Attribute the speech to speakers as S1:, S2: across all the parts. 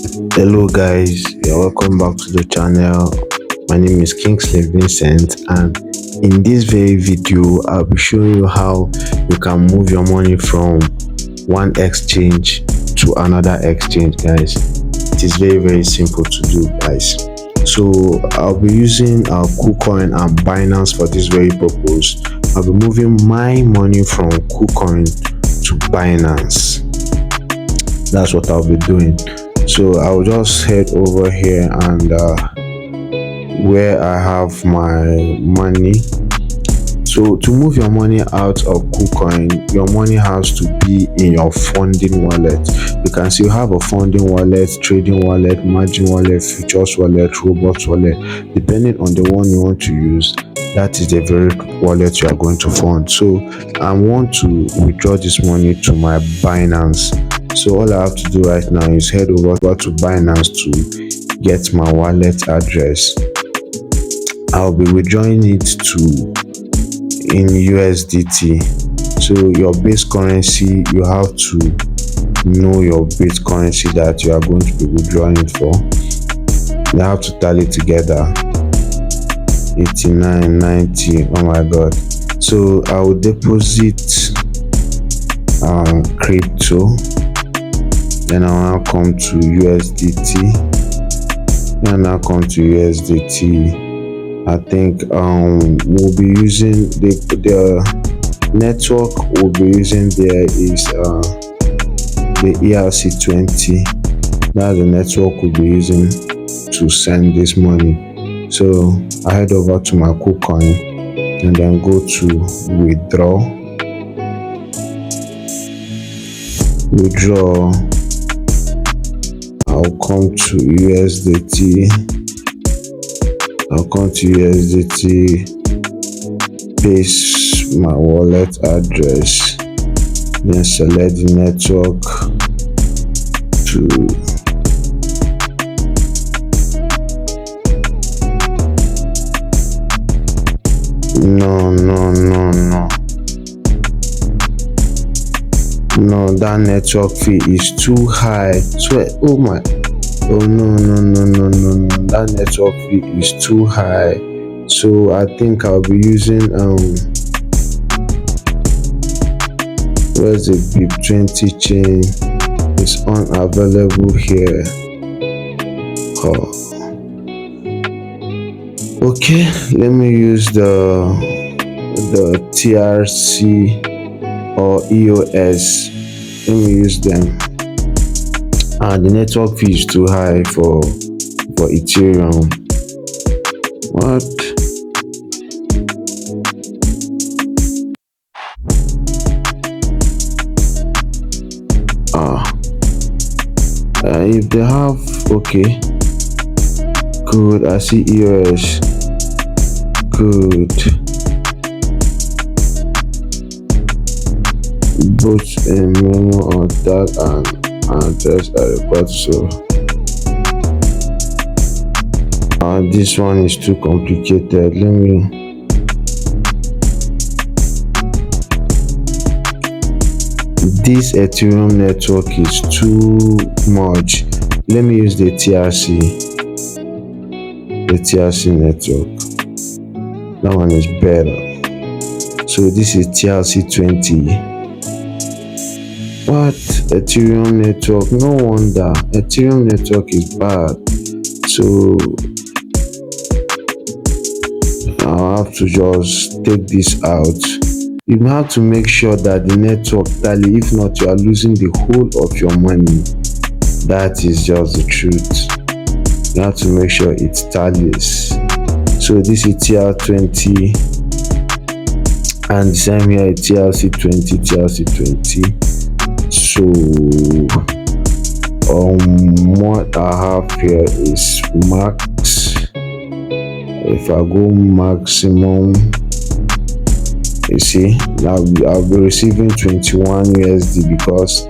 S1: Hello guys, you're welcome back to the channel. My name is Kingsley Vincent, and in this very video I'll be showing you how you can move your money from one exchange to another exchange, guys. It is very simple to do, guys. So I'll be using kucoin and Binance for this very purpose. I'll be moving my money from kucoin to Binance. That's what I'll be doing. So I'll just head over here and where I have my money. So to move your money out of kucoin, your money has to be in your funding wallet. You can see you have a funding wallet, trading wallet, margin wallet, futures wallet, robot wallet. Depending on the one you want to use, that is the very wallet you are going to fund. So I want to withdraw this money to my Binance. So all I have to do right now is head over to Binance to get my wallet address. I'll be withdrawing it in USDT. So your base currency, you have to know your base currency that you are going to be withdrawing it for. You have to tally together. 89, 90. Oh my god. So I will deposit crypto. Then I'll now come to USDT. Then I'll come to USDT. I think we'll be using the network we'll be using there is the ERC20. That's the network we'll be using to send this money. So I head over to my kucoin and then go to withdraw. I'll come to USDT. Paste my wallet address, then select the network to no, that network fee is too high. That network fee is too high. So I think I'll be using where's the BIP20 chain? It's unavailable here. Okay, let me use the TRC or EOS. Let me use them. The network fee is too high for Ethereum. What? If they have, okay, good. I see EOS. Good. Both a memo on tag and address are required. So this one is too complicated. This Ethereum network is too much. Let me use the TRC network. That one is better. So this is TRC20. What? Ethereum network? No wonder. Ethereum network is bad. So I'll have to just take this out. You have to make sure that the network tally. If not, you are losing the whole of your money. That is just the truth. You have to make sure it tallies. So this is TR20 and the same here is TRC20. So what I have here is max. If I go maximum, you see, I'll be receiving 21 USD because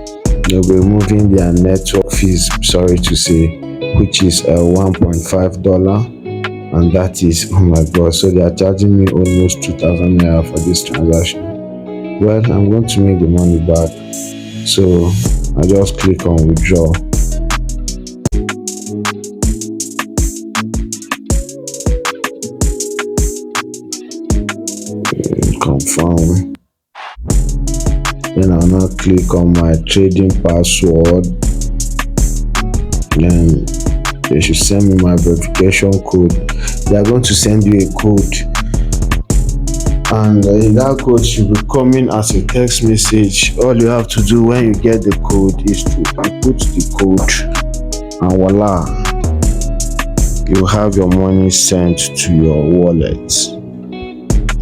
S1: they'll be removing their network fees, sorry to say, which is $1.5, and that is, oh my god, so they are charging me almost 2,000 naira for this transaction. Well, I'm going to make the money back, so I just click on withdraw. Then I'll now click on my trading password. Then they should send me my verification code. They are going to send you a code, and that code should be coming as a text message. All you have to do when you get the code is to input the code, and voila, you have your money sent to your wallet.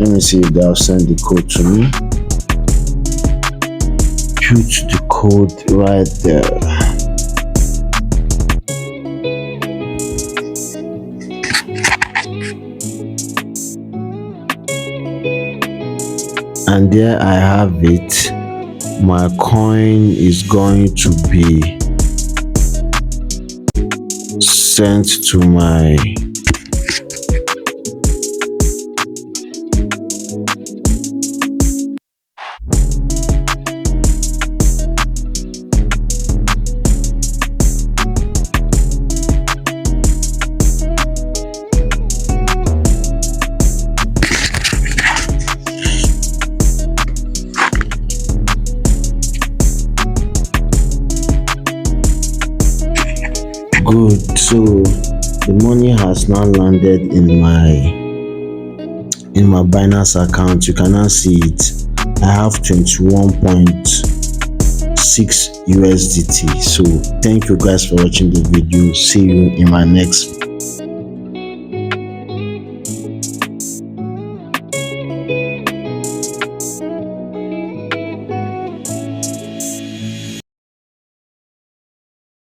S1: Let me see if they have sent the code to me. Put the code right there. And there I have it. My coin is going to be sent to my good. So the money has now landed in my Binance account. You can now see it. I have 21.6 USDT. So thank you guys for watching the video. See you in my next video.